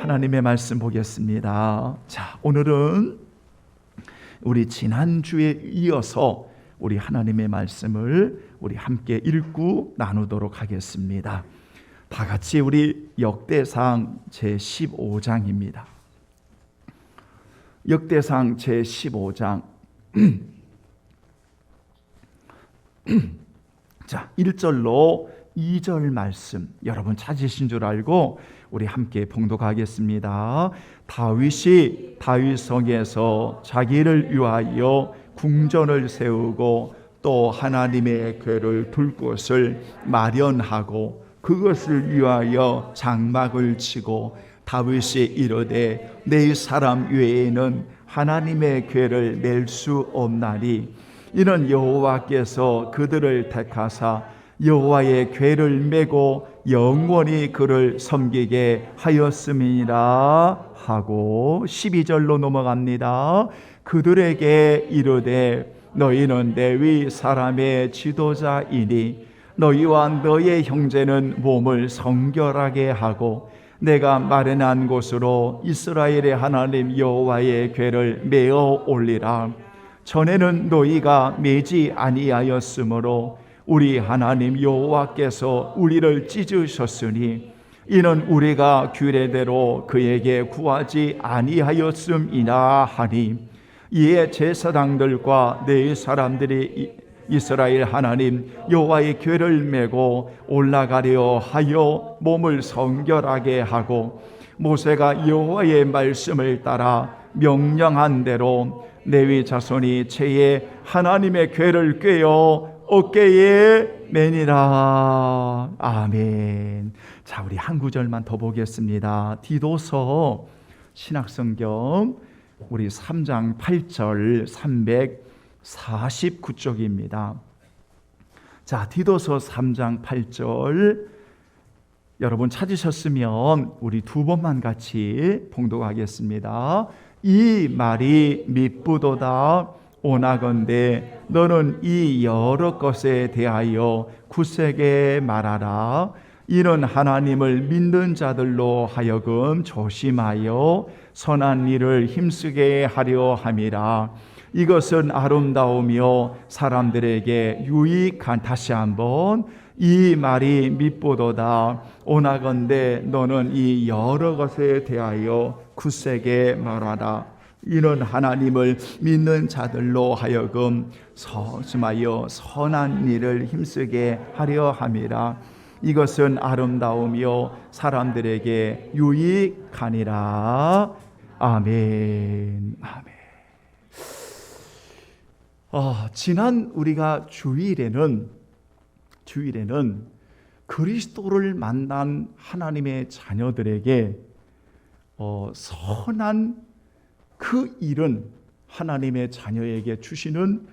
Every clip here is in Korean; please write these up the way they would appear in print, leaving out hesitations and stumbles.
하나님의 말씀 보겠습니다. 자, 오늘은 우리 지난주에 이어서 우리 하나님의 말씀을 우리 함께 읽고 나누도록 하겠습니다. 다 같이 우리 역대상 제15장입니다. 역대상 제15장 자, 1절로 2절 말씀 여러분 찾으신 줄 알고 우리 함께 봉독하겠습니다. 다윗이 다윗성에서 자기를 위하여 궁전을 세우고 또 하나님의 궤를 둘 곳을 마련하고 그것을 위하여 장막을 치고 다윗이 이르되 내 사람 외에는 하나님의 궤를 맬 수 없나니 이는 여호와께서 그들을 택하사 여호와의 궤를 메고 영원히 그를 섬기게 하였음이라 하고 12절로 넘어갑니다. 그들에게 이르되 너희는 레위 사람의 지도자이니 너희와 너의 형제는 몸을 성결하게 하고 내가 마련한 곳으로 이스라엘의 하나님 여호와의 궤를 메어 올리라. 전에는 너희가 매지 아니하였으므로 우리 하나님 여호와께서 우리를 찢으셨으니 이는 우리가 규례대로 그에게 구하지 아니하였음이나 하니 이에 제사장들과 네 사람들이 이스라엘 하나님 여호와의 궤를 메고 올라가려 하여 몸을 성결하게 하고 모세가 여호와의 말씀을 따라 명령한 대로 레위 자손이 채에 하나님의 궤를 꿰어 어깨에 매니라. 아멘. 자, 우리 한 구절만 더 보겠습니다. 디도서 신약성경 우리 3장 8절 349쪽입니다. 자, 디도서 3장 8절 여러분 찾으셨으면 우리 두 번만 같이 봉독하겠습니다. 이 말이 미쁘도다. 오나건대 너는 이 여러 것에 대하여 굳세게 말하라. 이는 하나님을 믿는 자들로 하여금 조심하여 선한 일을 힘쓰게 하려 함이라. 이것은 아름다우며 사람들에게 유익한 다시 한번 이 말이 미쁘도다. 오나건대 너는 이 여러 것에 대하여 굳세게 말하라. 이는 하나님을 믿는 자들로 하여금 조심하여 선한 일을 힘쓰게 하려 함이라. 이것은 아름다우며 사람들에게 유익하니라. 아멘. 아멘. 지난 우리가 주일에는 그리스도를 만난 하나님의 자녀들에게 선한 그 일은 하나님의 자녀에게 주시는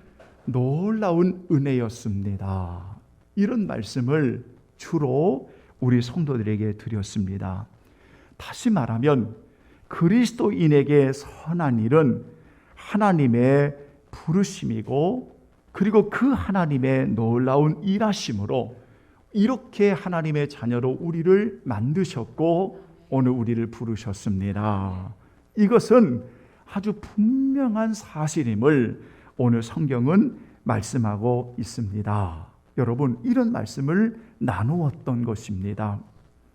놀라운 은혜였습니다. 이런 말씀을 주로 우리 성도들에게 드렸습니다. 다시 말하면 그리스도인에게 선한 일은 하나님의 부르심이고 그리고 그 하나님의 놀라운 일하심으로 이렇게 하나님의 자녀로 우리를 만드셨고 오늘 우리를 부르셨습니다. 이것은 아주 분명한 사실임을 오늘 성경은 말씀하고 있습니다. 여러분, 이런 말씀을 나누었던 것입니다.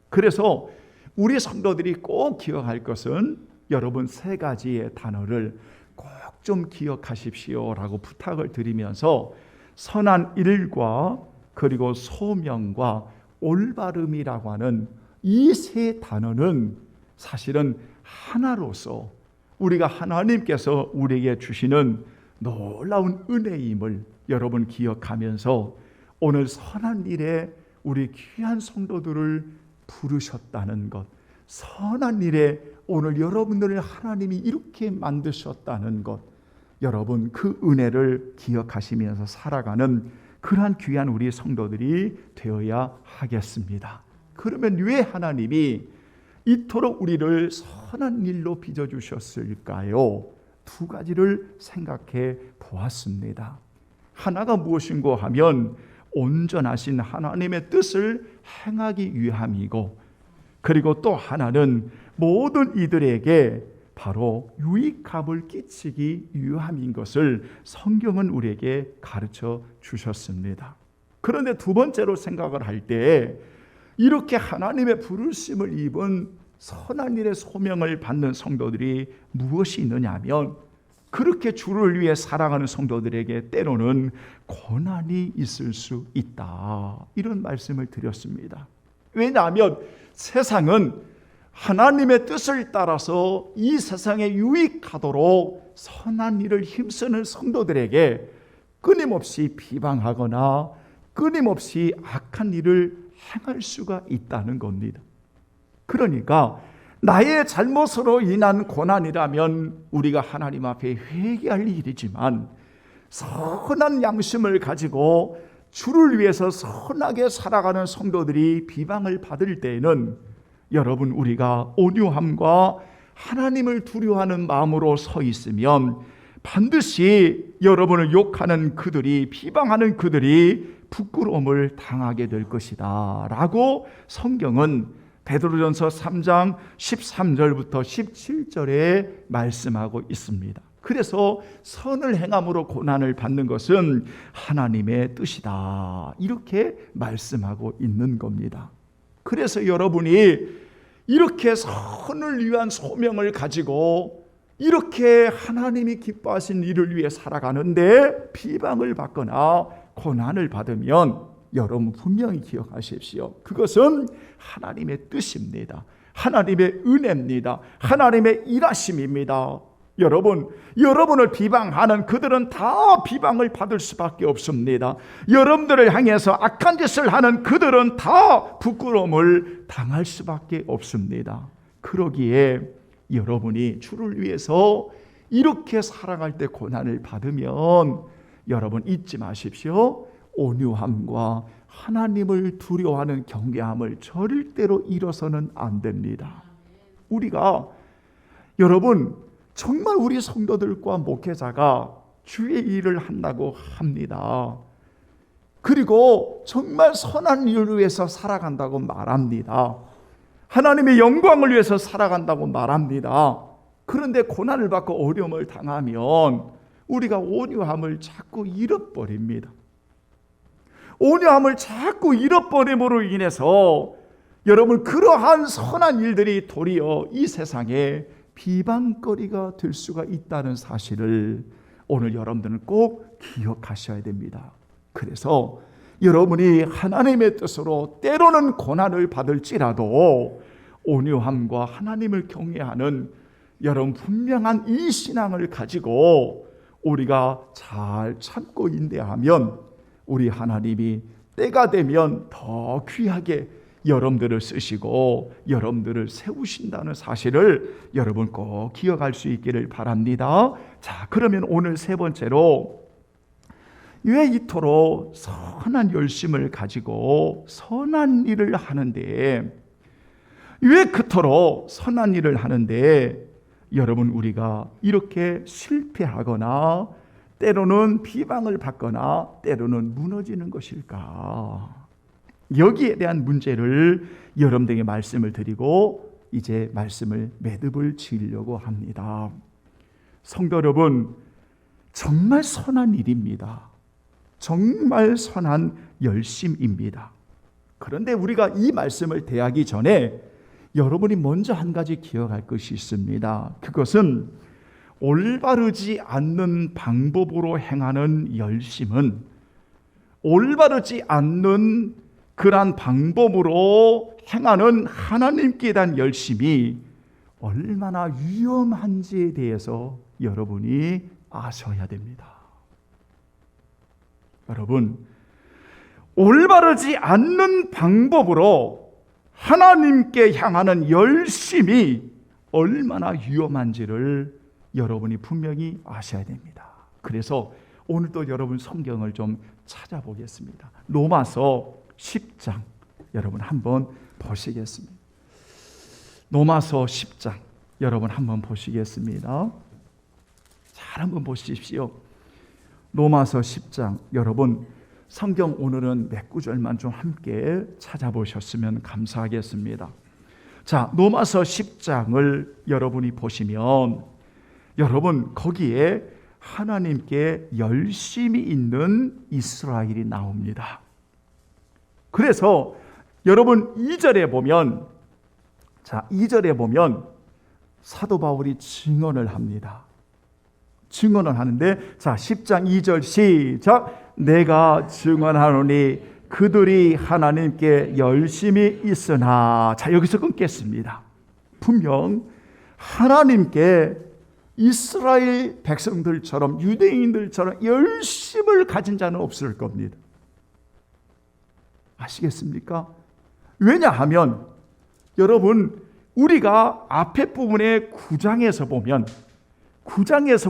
그래서 우리 성도들이 꼭 기억할 것은 여러분 세 가지의 단어를 꼭 좀 기억하십시오라고 부탁을 드리면서 선한 일과 그리고 소명과 올바름이라고 하는 이 세 단어는 사실은 하나로서 우리가 하나님께서 우리에게 주시는 놀라운 은혜임을 여러분 기억하면서 오늘 선한 일에 우리 귀한 성도들을 부르셨다는 것, 선한 일에 오늘 여러분들을 하나님이 이렇게 만드셨다는 것, 여러분 그 은혜를 기억하시면서 살아가는 그러한 귀한 우리 성도들이 되어야 하겠습니다. 그러면 왜 하나님이 이토록 우리를 선한 일로 빚어주셨을까요? 두 가지를 생각해 보았습니다. 하나가 무엇인고 하면 온전하신 하나님의 뜻을 행하기 위함이고, 그리고 또 하나는 모든 이들에게 바로 유익함을 끼치기 위함인 것을 성경은 우리에게 가르쳐 주셨습니다. 그런데 두 번째로 생각을 할 때 이렇게 하나님의 부르심을 입은 선한 일의 소명을 받는 성도들이 무엇이 있느냐 하면 그렇게 주를 위해 살아가는 성도들에게 때로는 고난이 있을 수 있다. 이런 말씀을 드렸습니다. 왜냐하면 세상은 하나님의 뜻을 따라서 이 세상에 유익하도록 선한 일을 힘쓰는 성도들에게 끊임없이 비방하거나 끊임없이 악한 일을 행할 수가 있다는 겁니다. 그러니까 나의 잘못으로 인한 고난이라면 우리가 하나님 앞에 회개할 일이지만 선한 양심을 가지고 주를 위해서 선하게 살아가는 성도들이 비방을 받을 때에는 여러분 우리가 온유함과 하나님을 두려워하는 마음으로 서 있으면 반드시 여러분을 욕하는 그들이 비방하는 그들이 부끄러움을 당하게 될 것이다 라고 성경은 베드로전서 3장 13절부터 17절에 말씀하고 있습니다. 그래서 선을 행함으로 고난을 받는 것은 하나님의 뜻이다 이렇게 말씀하고 있는 겁니다. 그래서 여러분이 이렇게 선을 위한 소명을 가지고 이렇게 하나님이 기뻐하신 일을 위해 살아가는데 비방을 받거나 고난을 받으면 여러분 분명히 기억하십시오. 그것은 하나님의 뜻입니다. 하나님의 은혜입니다. 하나님의 일하심입니다. 여러분을 비방하는 그들은 다 비방을 받을 수밖에 없습니다. 여러분들을 향해서 악한 짓을 하는 그들은 다 부끄러움을 당할 수밖에 없습니다. 그러기에 여러분이 주를 위해서 이렇게 살아갈 때 고난을 받으면 여러분 잊지 마십시오. 온유함과 하나님을 두려워하는 경외함을 절대로 잃어서는 안 됩니다. 우리가 여러분 정말 우리 성도들과 목회자가 주의 일을 한다고 합니다. 그리고 정말 선한 일을 위해서 살아간다고 말합니다. 하나님의 영광을 위해서 살아간다고 말합니다. 그런데 고난을 받고 어려움을 당하면 우리가 온유함을 자꾸 잃어버립니다. 온유함을 자꾸 잃어버림으로 인해서 여러분 그러한 선한 일들이 도리어 이 세상에 비방거리가 될 수가 있다는 사실을 오늘 여러분들은 꼭 기억하셔야 됩니다. 그래서 여러분이 하나님의 뜻으로 때로는 고난을 받을지라도 온유함과 하나님을 경외하는 여러분 분명한 이 신앙을 가지고 우리가 잘 참고 인내하면 우리 하나님이 때가 되면 더 귀하게 여러분들을 쓰시고 여러분들을 세우신다는 사실을 여러분 꼭 기억할 수 있기를 바랍니다. 자, 그러면 오늘 세 번째로 왜 이토록 선한 열심을 가지고 선한 일을 하는데 왜 그토록 선한 일을 하는데 여러분 우리가 이렇게 실패하거나 때로는 비방을 받거나 때로는 무너지는 것일까? 여기에 대한 문제를 여러분들에게 말씀을 드리고 이제 말씀을 매듭을 지으려고 합니다. 성도 여러분, 정말 선한 일입니다. 정말 선한 열심입니다. 그런데 우리가 이 말씀을 대하기 전에 여러분이 먼저 한 가지 기억할 것이 있습니다. 그것은 올바르지 않는 방법으로 행하는 열심은 올바르지 않는 그러한 방법으로 행하는 하나님께 대한 열심이 얼마나 위험한지에 대해서 여러분이 아셔야 됩니다. 여러분, 올바르지 않는 방법으로 하나님께 향하는 열심이 얼마나 위험한지를 여러분이 분명히 아셔야 됩니다. 그래서 오늘도 여러분 성경을 좀 찾아보겠습니다. 로마서 10장 여러분 한번 보시겠습니다. 로마서 10장 여러분 한번 보시겠습니다. 잘 한번 보십시오. 로마서 10장 여러분 성경 오늘은 몇 구절만 좀 함께 찾아보셨으면 감사하겠습니다. 자, 로마서 10장을 여러분이 보시면 여러분 거기에 하나님께 열심히 있는 이스라엘이 나옵니다. 그래서 여러분 2절에 보면, 자, 2절에 보면 사도 바울이 증언을 합니다. 증언을 하는데, 자, 10장 2절 시작. 내가 증언하노니 그들이 하나님께 열심히 있으나. 자, 여기서 끊겠습니다. 분명 하나님께 이스라엘 백성들처럼, 유대인들처럼 열심을 가진 자는 없을 겁니다. 아시겠습니까? 왜냐하면 여러분, 우리가 앞에 부분의 9장에서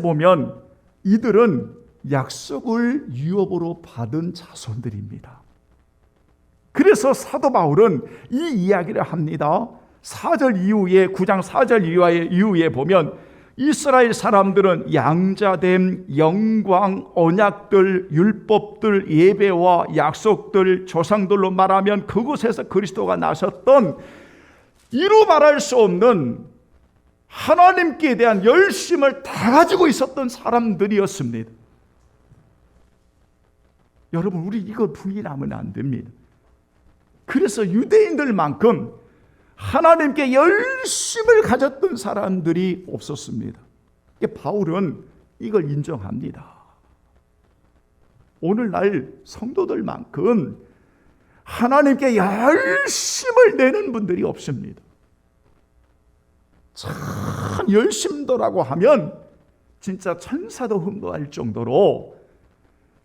보면 이들은 약속을 유업으로 받은 자손들입니다. 그래서 사도 바울은 이 이야기를 합니다. 4절 이후에, 9장 4절 이후에 보면 이스라엘 사람들은 양자됨, 영광, 언약들, 율법들, 예배와 약속들, 조상들로 말하면 그곳에서 그리스도가 나셨던 이루 말할 수 없는 하나님께 대한 열심을 다 가지고 있었던 사람들이었습니다. 여러분, 우리 이거 부인하면 안 됩니다. 그래서 유대인들만큼 하나님께 열심을 가졌던 사람들이 없었습니다. 바울은 이걸 인정합니다. 오늘날 성도들만큼 하나님께 열심을 내는 분들이 없습니다. 참 열심도라고 하면 진짜 천사도 흠모할 정도로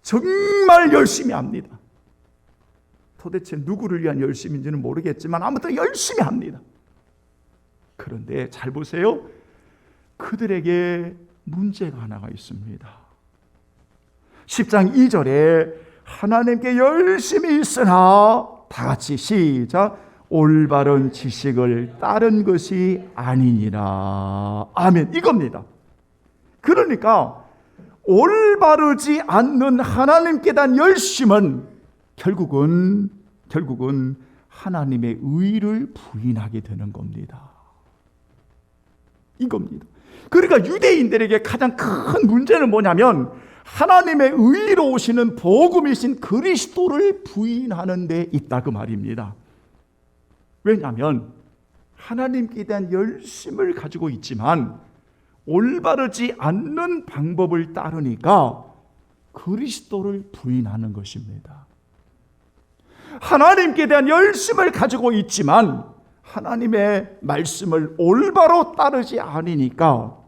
정말 열심히 합니다. 도대체 누구를 위한 열심인지는 모르겠지만 아무튼 열심히 합니다. 그런데 잘 보세요. 그들에게 문제가 하나가 있습니다. 10장 2절에 하나님께 열심히 있으나, 다 같이 시작. 올바른 지식을 따른 것이 아니니라. 아멘. 이겁니다. 그러니까 올바르지 않는 하나님께 대한 열심은 결국은 하나님의 의를 부인하게 되는 겁니다. 이겁니다. 그러니까 유대인들에게 가장 큰 문제는 뭐냐면 하나님의 의로우시는 복음이신 그리스도를 부인하는 데 있다, 그 말입니다. 왜냐하면 하나님께 대한 열심을 가지고 있지만 올바르지 않는 방법을 따르니까 그리스도를 부인하는 것입니다. 하나님께 대한 열심을 가지고 있지만 하나님의 말씀을 올바로 따르지 않으니까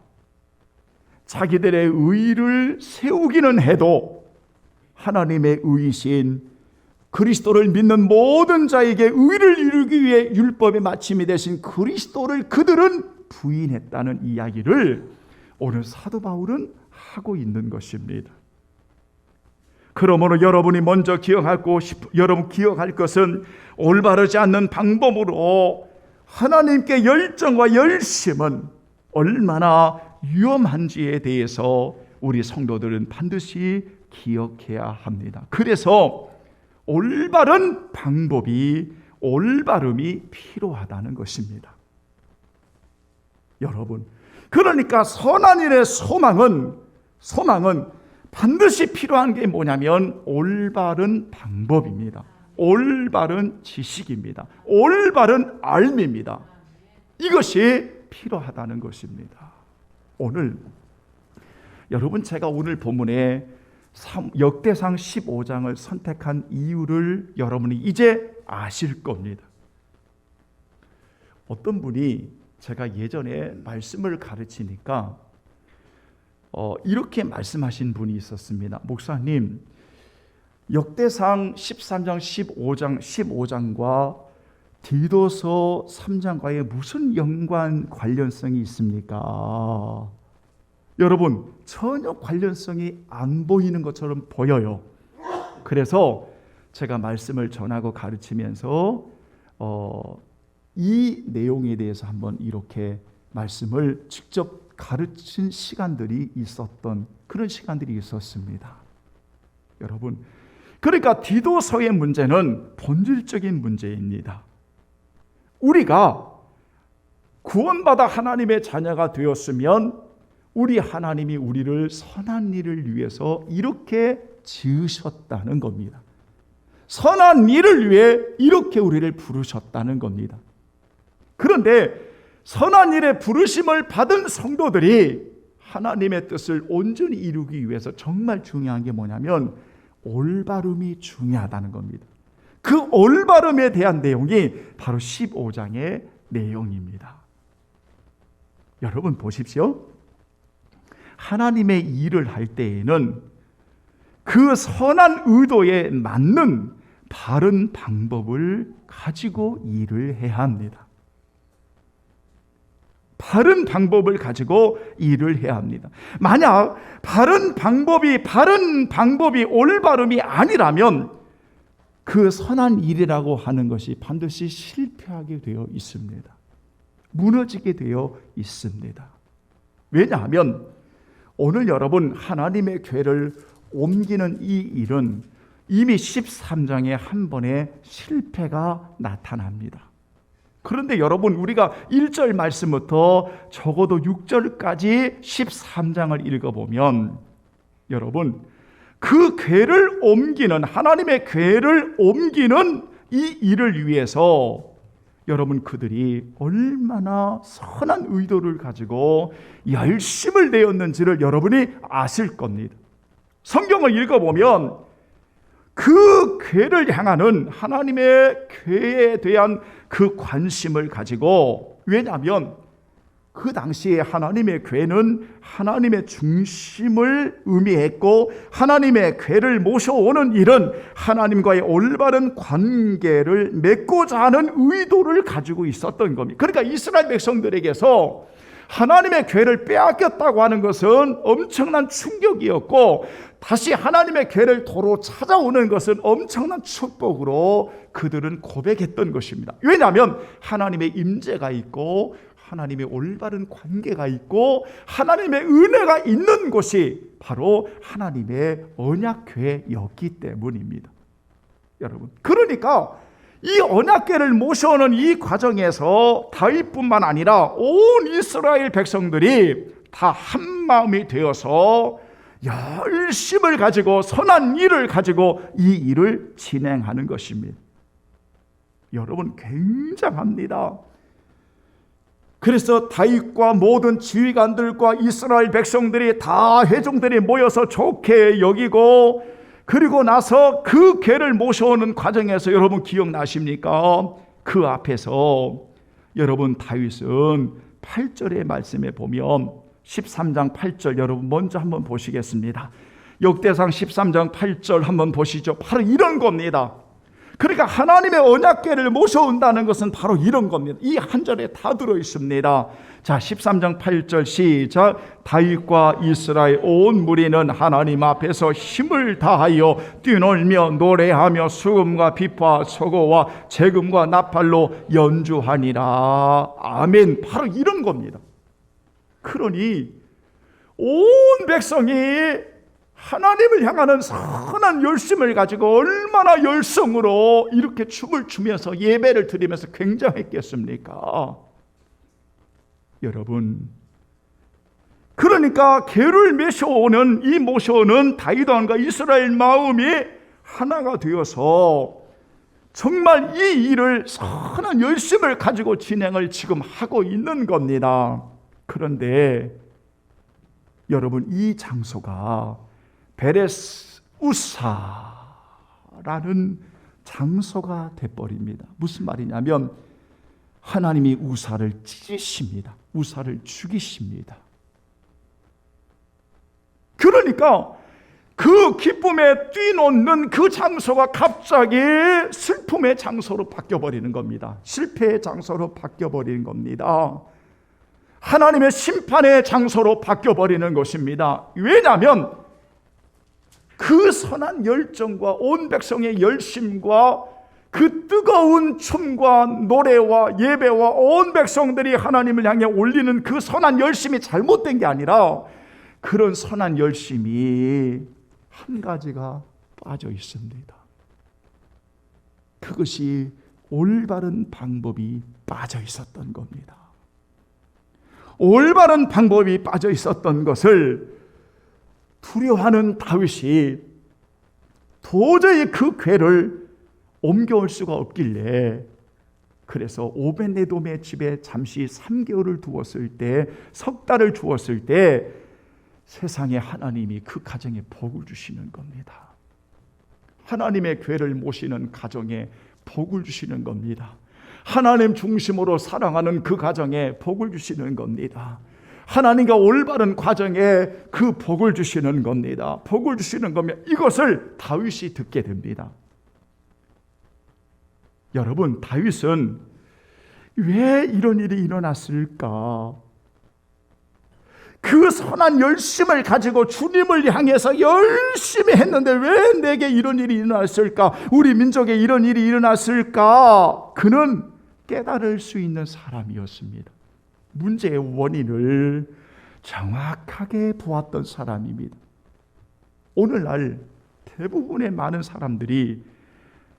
자기들의 의를 세우기는 해도 하나님의 의이신 그리스도를 믿는 모든 자에게 의를 이루기 위해 율법의 마침이 되신 그리스도를 그들은 부인했다는 이야기를 오늘 사도 바울은 하고 있는 것입니다. 그러므로 여러분이 먼저 여러분 기억할 것은 올바르지 않는 방법으로 하나님께 열정과 열심은 얼마나 위험한지에 대해서 우리 성도들은 반드시 기억해야 합니다. 그래서 올바른 방법이, 올바름이 필요하다는 것입니다. 여러분, 그러니까 선한 일의 소망은 반드시 필요한 게 뭐냐면 올바른 방법입니다. 올바른 지식입니다. 올바른 알미입니다. 이것이 필요하다는 것입니다. 오늘 여러분, 제가 오늘 본문에 역대상 15장을 선택한 이유를 여러분이 이제 아실 겁니다. 어떤 분이 제가 예전에 말씀을 가르치니까 이렇게 말씀하신 분이 있었습니다. 목사님, 역대상 13장, 15장과 디도서 3장과의 무슨 관련성이 있습니까? 여러분, 전혀 관련성이 안 보이는 것처럼 보여요. 그래서 제가 말씀을 전하고 가르치면서 이 내용에 대해서 한번 이렇게 말씀을 직접 가르친 시간들이 있었던 그런 시간들이 있었습니다. 여러분, 그러니까 디도서의 문제는 본질적인 문제입니다. 우리가 구원받아 하나님의 자녀가 되었으면 우리 하나님이 우리를 선한 일을 위해서 이렇게 지으셨다는 겁니다. 선한 일을 위해 이렇게 우리를 부르셨다는 겁니다. 그런데 선한 일에 부르심을 받은 성도들이 하나님의 뜻을 온전히 이루기 위해서 정말 중요한 게 뭐냐면 올바름이 중요하다는 겁니다. 그 올바름에 대한 내용이 바로 15장의 내용입니다. 여러분 보십시오. 하나님의 일을 할 때에는 그 선한 의도에 맞는 바른 방법을 가지고 일을 해야 합니다. 바른 방법을 가지고 일을 해야 합니다. 만약 바른 방법이 올바름이 아니라면 그 선한 일이라고 하는 것이 반드시 실패하게 되어 있습니다. 무너지게 되어 있습니다. 왜냐하면 오늘 여러분 하나님의 궤를 옮기는 이 일은 이미 13장에 한 번의 실패가 나타납니다. 그런데 여러분 우리가 1절 말씀부터 적어도 6절까지 13장을 읽어보면 여러분 그 궤를 옮기는 하나님의 궤를 옮기는 이 일을 위해서 여러분 그들이 얼마나 선한 의도를 가지고 열심을 내었는지를 여러분이 아실 겁니다. 성경을 읽어보면 그 궤를 향하는 하나님의 궤에 대한 그 관심을 가지고, 왜냐하면 그 당시에 하나님의 궤는 하나님의 중심을 의미했고 하나님의 궤를 모셔오는 일은 하나님과의 올바른 관계를 맺고자 하는 의도를 가지고 있었던 겁니다. 그러니까 이스라엘 백성들에게서 하나님의 궤를 빼앗겼다고 하는 것은 엄청난 충격이었고 다시 하나님의 궤를 도로 찾아오는 것은 엄청난 축복으로 그들은 고백했던 것입니다. 왜냐하면 하나님의 임재가 있고 하나님의 올바른 관계가 있고 하나님의 은혜가 있는 곳이 바로 하나님의 언약궤였기 때문입니다. 여러분, 그러니까 이 언약궤를 모셔오는 이 과정에서 다윗뿐만 아니라 온 이스라엘 백성들이 다 한마음이 되어서 열심을 가지고 선한 일을 가지고 이 일을 진행하는 것입니다. 여러분 굉장합니다. 그래서 다윗과 모든 지휘관들과 이스라엘 백성들이 다 회중들이 모여서 좋게 여기고, 그리고 나서 그 궤를 모셔오는 과정에서 여러분 기억나십니까? 그 앞에서 여러분 다윗은 8절의 말씀에 보면 13장 8절 여러분 먼저 한번 보시겠습니다. 역대상 13장 8절 한번 보시죠. 바로 이런 겁니다. 그러니까 하나님의 언약궤를 모셔온다는 것은 바로 이런 겁니다. 이 한 절에 다 들어 있습니다. 자, 13장 8절 시작. 다윗과 이스라엘 온 무리는 하나님 앞에서 힘을 다하여 뛰놀며 노래하며 수금과 비파 서고와 재금과 나팔로 연주하니라. 아멘. 바로 이런 겁니다. 그러니 온 백성이 하나님을 향하는 선한 열심을 가지고 얼마나 열성으로 이렇게 춤을 추면서 예배를 드리면서 굉장했겠습니까? 여러분, 그러니까 궤를 모셔오는 다윗 왕과 이스라엘 마음이 하나가 되어서 정말 이 일을 선한 열심을 가지고 진행을 지금 하고 있는 겁니다. 그런데 여러분, 이 장소가 베레스 우사라는 장소가 돼버립니다. 무슨 말이냐면 하나님이 우사를 찢으십니다. 우사를 죽이십니다. 그러니까 그 기쁨에 뛰놓는 그 장소가 갑자기 슬픔의 장소로 바뀌어버리는 겁니다. 실패의 장소로 바뀌어버리는 겁니다. 하나님의 심판의 장소로 바뀌어버리는 것입니다. 왜냐하면 그 선한 열정과 온 백성의 열심과 그 뜨거운 춤과 노래와 예배와 온 백성들이 하나님을 향해 올리는 그 선한 열심이 잘못된 게 아니라 그런 선한 열심이 한 가지가 빠져 있습니다. 그것이 올바른 방법이 빠져 있었던 겁니다. 올바른 방법이 빠져 있었던 것을 두려워하는 다윗이 도저히 그 궤를 옮겨올 수가 없길래, 그래서 오벳에돔의 집에 잠시 3개월을 두었을 때, 석 달을 주었을 때 세상에 하나님이 그 가정에 복을 주시는 겁니다. 하나님의 궤를 모시는 가정에 복을 주시는 겁니다. 하나님 중심으로 사랑하는 그 가정에 복을 주시는 겁니다. 하나님과 올바른 과정에 그 복을 주시는 겁니다. 복을 주시는 거면 이것을 다윗이 듣게 됩니다. 여러분, 다윗은 왜 이런 일이 일어났을까? 그 선한 열심을 가지고 주님을 향해서 열심히 했는데 왜 내게 이런 일이 일어났을까? 우리 민족에 이런 일이 일어났을까? 그는 깨달을 수 있는 사람이었습니다. 문제의 원인을 정확하게 보았던 사람입니다. 오늘날 대부분의 많은 사람들이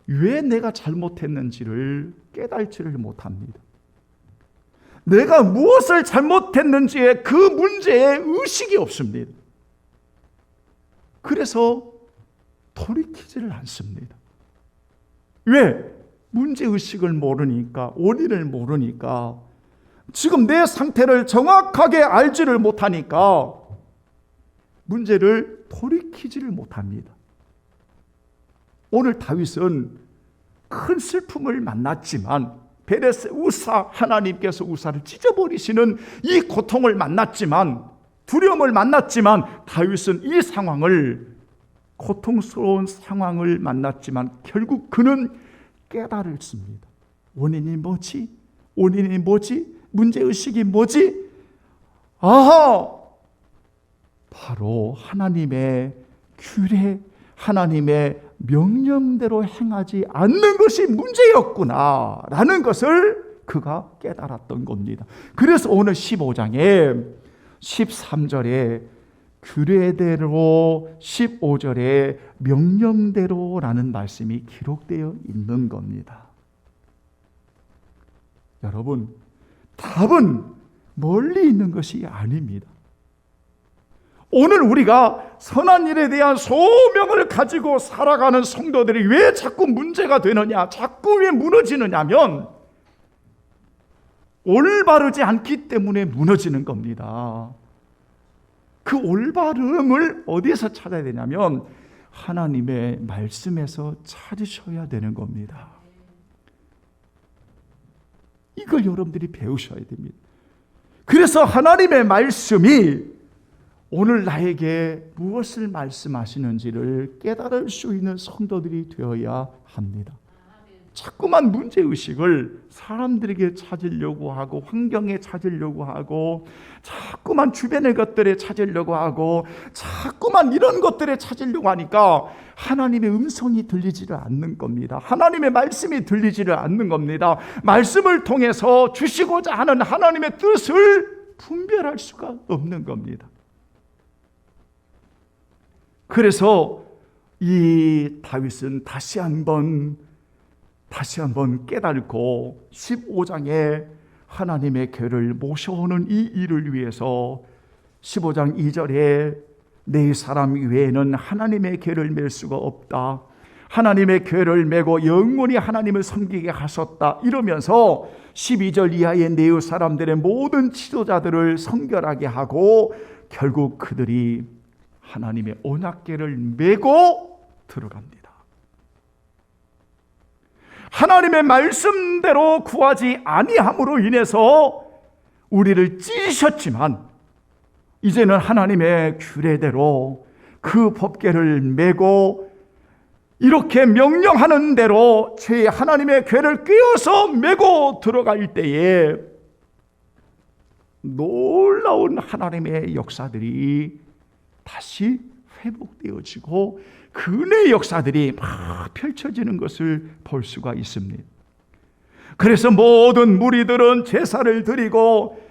왜 내가 잘못했는지를 깨달지를 못합니다. 내가 무엇을 잘못했는지에 그 문제에 의식이 없습니다. 그래서 돌이키지를 않습니다. 왜? 문제의식을 모르니까, 원인을 모르니까, 지금 내 상태를 정확하게 알지를 못하니까 문제를 돌이키지를 못합니다. 오늘 다윗은 큰 슬픔을 만났지만, 베레스 우사, 하나님께서 우사를 찢어버리시는 이 고통을 만났지만, 두려움을 만났지만, 다윗은 이 상황을, 고통스러운 상황을 만났지만 결국 그는 깨달았습니다. 원인이 뭐지? 원인이 뭐지? 문제의식이 뭐지? 아하! 바로 하나님의 규례, 하나님의 명령대로 행하지 않는 것이 문제였구나 라는 것을 그가 깨달았던 겁니다. 그래서 오늘 15장에 13절에 규례대로, 15절에 명령대로라는 말씀이 기록되어 있는 겁니다. 여러분, 답은 멀리 있는 것이 아닙니다. 오늘 우리가 선한 일에 대한 소명을 가지고 살아가는 성도들이 왜 자꾸 문제가 되느냐, 자꾸 왜 무너지느냐면 올바르지 않기 때문에 무너지는 겁니다. 그 올바름을 어디에서 찾아야 되냐면 하나님의 말씀에서 찾으셔야 되는 겁니다. 이걸 여러분들이 배우셔야 됩니다. 그래서 하나님의 말씀이 오늘 나에게 무엇을 말씀하시는지를 깨달을 수 있는 성도들이 되어야 합니다. 자꾸만 문제의식을 사람들에게 찾으려고 하고, 환경에 찾으려고 하고, 자꾸만 주변의 것들에 찾으려고 하고, 자꾸만 이런 것들에 찾으려고 하니까 하나님의 음성이 들리지를 않는 겁니다. 하나님의 말씀이 들리지를 않는 겁니다. 말씀을 통해서 주시고자 하는 하나님의 뜻을 분별할 수가 없는 겁니다. 그래서 이 다윗은 다시 한번 깨닫고 15장에 하나님의 궤를 모셔오는 이 일을 위해서 15장 2절에 내 사람 외에는 하나님의 궤를 맬 수가 없다. 하나님의 궤를 메고 영원히 하나님을 섬기게 하셨다. 이러면서 12절 이하의 네 사람들의 모든 지도자들을 성결하게 하고 결국 그들이 하나님의 언약궤를 메고 들어갑니다. 하나님의 말씀대로 구하지 아니함으로 인해서 우리를 찢으셨지만 이제는 하나님의 규례대로 그 법궤를 메고 이렇게 명령하는 대로 제 하나님의 궤를 꿰어서 메고 들어갈 때에 놀라운 하나님의 역사들이 다시 회복되어지고 그 은혜의 역사들이 막 펼쳐지는 것을 볼 수가 있습니다. 그래서 모든 무리들은 제사를 드리고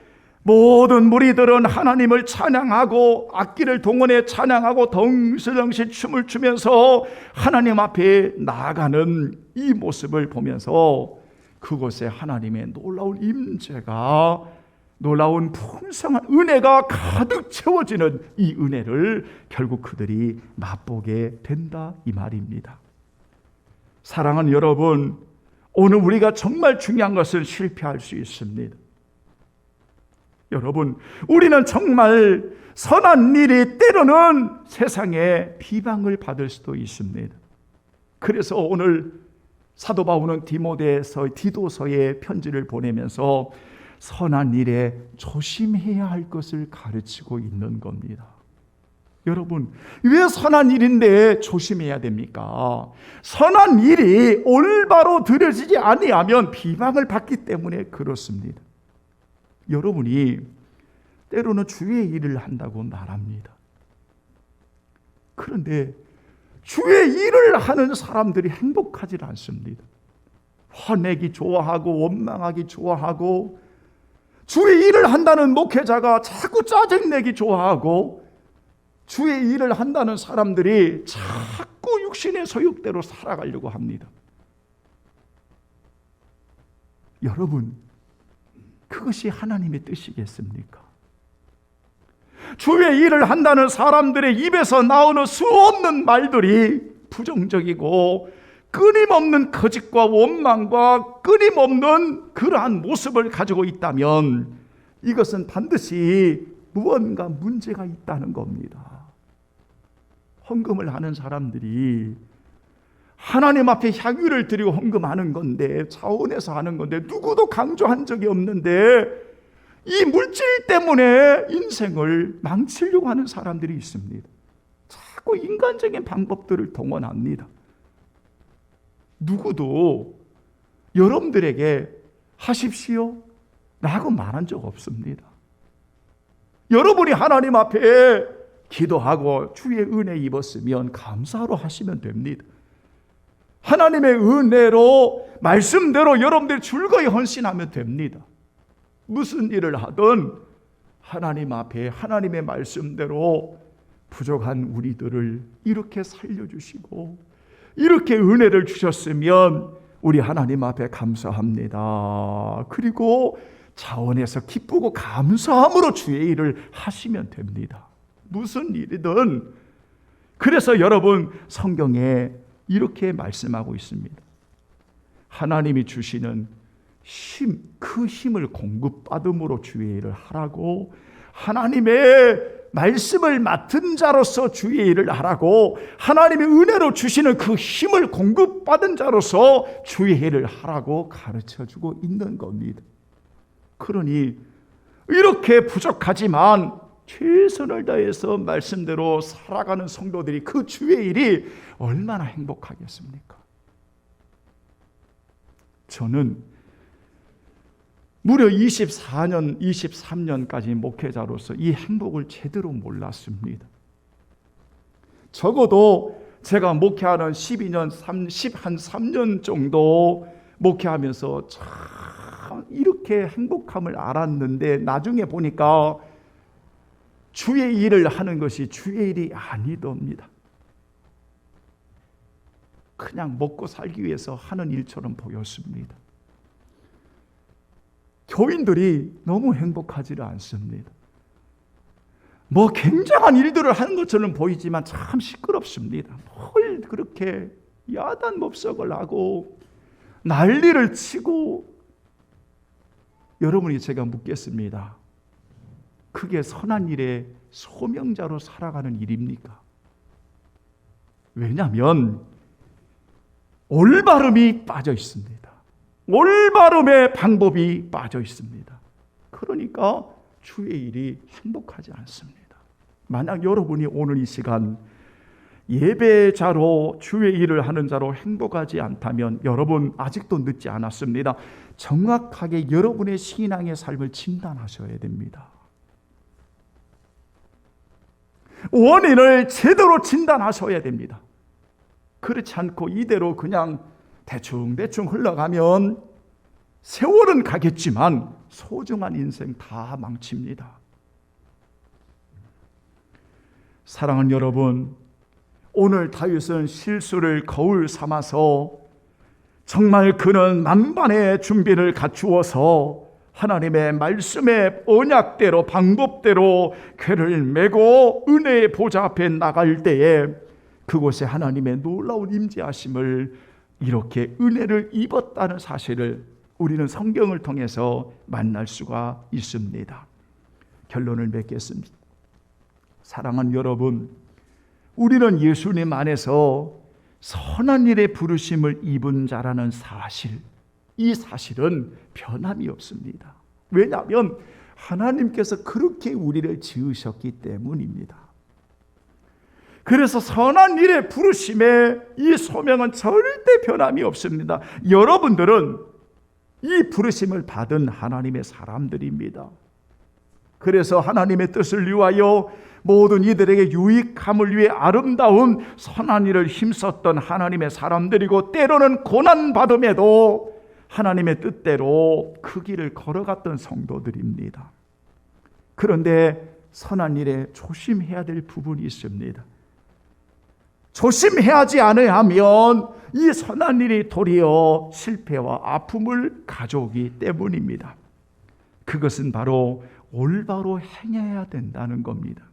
모든 무리들은 하나님을 찬양하고 악기를 동원해 찬양하고 덩실덩실 춤을 추면서 하나님 앞에 나아가는 이 모습을 보면서 그곳에 하나님의 놀라운 임재가 놀라운 풍성한 은혜가 가득 채워지는 이 은혜를 결국 그들이 맛보게 된다 이 말입니다. 사랑하는 여러분, 오늘 우리가 정말 중요한 것은 실패할 수 있습니다. 여러분, 우리는 정말 선한 일이 때로는 세상에 비방을 받을 수도 있습니다. 그래서 오늘 사도 바울은 디도서에 편지를 보내면서 선한 일에 조심해야 할 것을 가르치고 있는 겁니다. 여러분, 왜 선한 일인데 조심해야 됩니까? 선한 일이 올바로 드려지지 아니하면 비방을 받기 때문에 그렇습니다. 여러분이 때로는 주의 일을 한다고 말합니다. 그런데 주의 일을 하는 사람들이 행복하지 않습니다. 화내기 좋아하고 원망하기 좋아하고, 주의 일을 한다는 목회자가 자꾸 짜증내기 좋아하고, 주의 일을 한다는 사람들이 자꾸 육신의 소욕대로 살아가려고 합니다. 여러분, 그것이 하나님의 뜻이겠습니까? 주의 일을 한다는 사람들의 입에서 나오는 수없는 말들이 부정적이고 끊임없는 거짓과 원망과 끊임없는 그러한 모습을 가지고 있다면 이것은 반드시 무언가 문제가 있다는 겁니다. 헌금을 하는 사람들이 하나님 앞에 향유를 드리고 헌금하는 건데, 차원에서 하는 건데, 누구도 강조한 적이 없는데 이 물질 때문에 인생을 망치려고 하는 사람들이 있습니다. 자꾸 인간적인 방법들을 동원합니다. 누구도 여러분들에게 하십시오 라고 말한 적 없습니다. 여러분이 하나님 앞에 기도하고 주의 은혜 입었으면 감사로 하시면 됩니다. 하나님의 은혜로 말씀대로 여러분들이 즐거이 헌신하면 됩니다. 무슨 일을 하든 하나님 앞에 하나님의 말씀대로 부족한 우리들을 이렇게 살려주시고 이렇게 은혜를 주셨으면 우리 하나님 앞에 감사합니다. 그리고 자원에서 기쁘고 감사함으로 주의 일을 하시면 됩니다. 무슨 일이든. 그래서 여러분, 성경에 이렇게 말씀하고 있습니다. 하나님이 주시는 힘, 그 힘을 공급받음으로 주의 일을 하라고, 하나님의 말씀을 맡은 자로서 주의 일을 하라고, 하나님의 은혜로 주시는 그 힘을 공급받은 자로서 주의 일을 하라고 가르쳐주고 있는 겁니다. 그러니 이렇게 부족하지만 최선을 다해서 말씀대로 살아가는 성도들이 그 주의 일이 얼마나 행복하겠습니까? 저는 무려 24년, 23년까지 목회자로서 이 행복을 제대로 몰랐습니다. 적어도 제가 목회하는 12년, 3년 정도 목회하면서 참 이렇게 행복함을 알았는데 나중에 보니까 주의 일을 하는 것이 주의 일이 아니더입니다. 그냥 먹고 살기 위해서 하는 일처럼 보였습니다. 교인들이 너무 행복하지 않습니다. 뭐 굉장한 일들을 하는 것처럼 보이지만 참 시끄럽습니다. 뭘 그렇게 야단 몹석을 하고 난리를 치고. 여러분이 제가 묻겠습니다. 그게 선한 일의 소명자로 살아가는 일입니까? 왜냐하면 올바름이 빠져 있습니다. 올바름의 방법이 빠져 있습니다. 그러니까 주의 일이 행복하지 않습니다. 만약 여러분이 오늘 이 시간 예배자로 주의 일을 하는 자로 행복하지 않다면 여러분 아직도 늦지 않았습니다. 정확하게 여러분의 신앙의 삶을 진단하셔야 됩니다. 원인을 제대로 진단하셔야 됩니다. 그렇지 않고 이대로 그냥 대충 흘러가면 세월은 가겠지만 소중한 인생 다 망칩니다. 사랑하는 여러분, 오늘 다윗은 실수를 거울 삼아서 정말 그는 만반의 준비를 갖추어서 하나님의 말씀의 언약대로 방법대로 궤를 메고 은혜의 보좌 앞에 나갈 때에 그곳에 하나님의 놀라운 임재하심을 이렇게 은혜를 입었다는 사실을 우리는 성경을 통해서 만날 수가 있습니다. 결론을 맺겠습니다. 사랑하는 여러분, 우리는 예수님 안에서 선한 일에 부르심을 입은 자라는 사실, 이 사실은 변함이 없습니다. 왜냐하면 하나님께서 그렇게 우리를 지으셨기 때문입니다. 그래서 선한 일에 부르심의 이 소명은 절대 변함이 없습니다. 여러분들은 이 부르심을 받은 하나님의 사람들입니다. 그래서 하나님의 뜻을 위하여 모든 이들에게 유익함을 위해 아름다운 선한 일을 힘썼던 하나님의 사람들이고, 때로는 고난받음에도 하나님의 뜻대로 그 길을 걸어갔던 성도들입니다. 그런데 선한 일에 조심해야 될 부분이 있습니다. 조심해야지 않아야 하면 이 선한 일이 도리어 실패와 아픔을 가져오기 때문입니다. 그것은 바로 올바로 행해야 된다는 겁니다.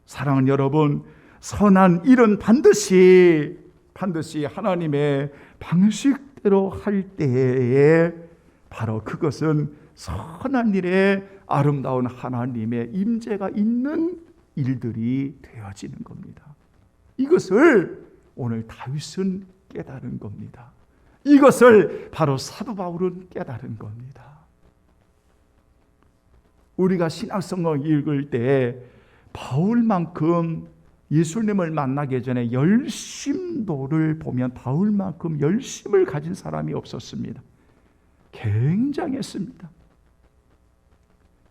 사랑하는 여러분, 선한 일은 반드시 하나님의 방식대로 할 때에 바로 그것은 선한 일에 아름다운 하나님의 임재가 있는 일들이 되어지는 겁니다. 이것을 오늘 다윗은 깨달은 겁니다. 이것을 바로 사도 바울은 깨달은 겁니다. 우리가 신약성경 읽을 때 바울만큼 예수님을 만나기 전에 열심도를 보면 바울만큼 열심을 가진 사람이 없었습니다. 굉장했습니다.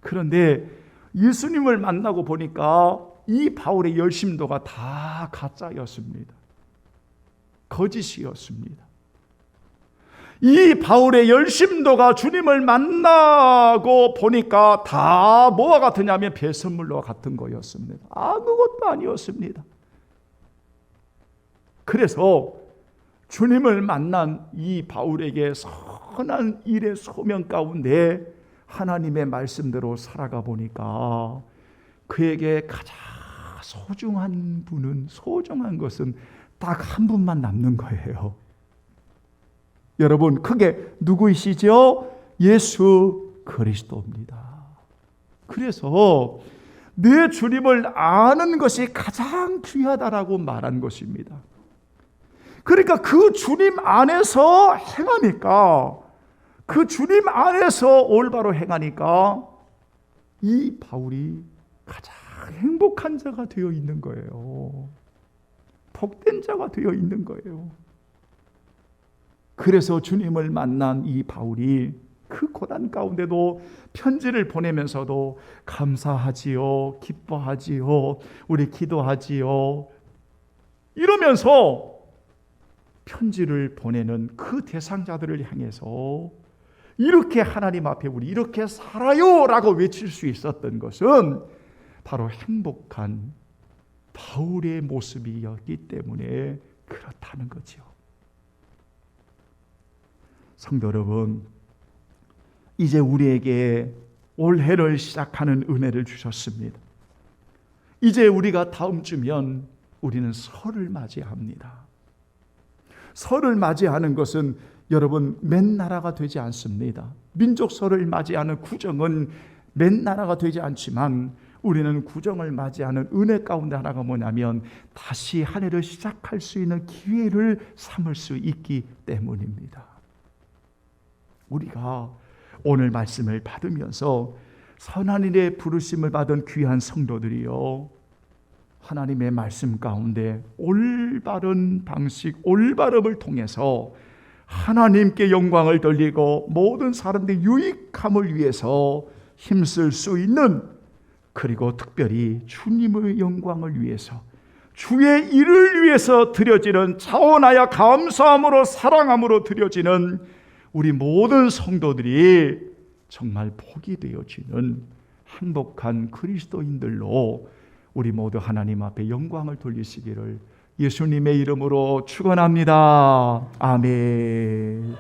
그런데 예수님을 만나고 보니까 이 바울의 열심도가 다 가짜였습니다. 거짓이었습니다. 이 바울의 열심도가 주님을 만나고 보니까 다 뭐와 같으냐면 배설물과 같은 거였습니다. 아무것도 아니었습니다. 그래서 주님을 만난 이 바울에게 선한 일의 소명 가운데 하나님의 말씀대로 살아가 보니까 그에게 가장 소중한 것은 딱 한 분만 남는 거예요. 여러분, 그게 누구이시죠? 예수 그리스도입니다. 그래서 내 주님을 아는 것이 가장 귀하다라고 말한 것입니다. 그러니까 그 주님 안에서 행하니까, 그 주님 안에서 올바로 행하니까 이 바울이 가장 행복한 자가 되어 있는 거예요. 복된 자가 되어 있는 거예요. 그래서 주님을 만난 이 바울이 그 고난 가운데도 편지를 보내면서도 감사하지요, 기뻐하지요, 우리 기도하지요, 이러면서 편지를 보내는 그 대상자들을 향해서 이렇게 하나님 앞에 우리 이렇게 살아요 라고 외칠 수 있었던 것은 바로 행복한 바울의 모습이었기 때문에 그렇다는 거죠. 성도 여러분, 이제 우리에게 올해를 시작하는 은혜를 주셨습니다. 이제 우리가 다음 주면 우리는 설을 맞이합니다. 설을 맞이하는 것은 여러분 맨 나라가 되지 않습니다. 민족 설을 맞이하는 구정은 맨 나라가 되지 않지만 우리는 구정을 맞이하는 은혜 가운데 하나가 뭐냐면 다시 한 해를 시작할 수 있는 기회를 삼을 수 있기 때문입니다. 우리가 오늘 말씀을 받으면서 선한 일에 부르심을 받은 귀한 성도들이요, 하나님의 말씀 가운데 올바른 방식, 올바름을 통해서 하나님께 영광을 돌리고 모든 사람들의 유익함을 위해서 힘쓸 수 있는, 그리고 특별히 주님의 영광을 위해서 주의 일을 위해서 드려지는, 자원하여 감사함으로 사랑함으로 드려지는 우리 모든 성도들이 정말 복이 되어지는 행복한 그리스도인들로 우리 모두 하나님 앞에 영광을 돌리시기를 예수님의 이름으로 축원합니다. 아멘.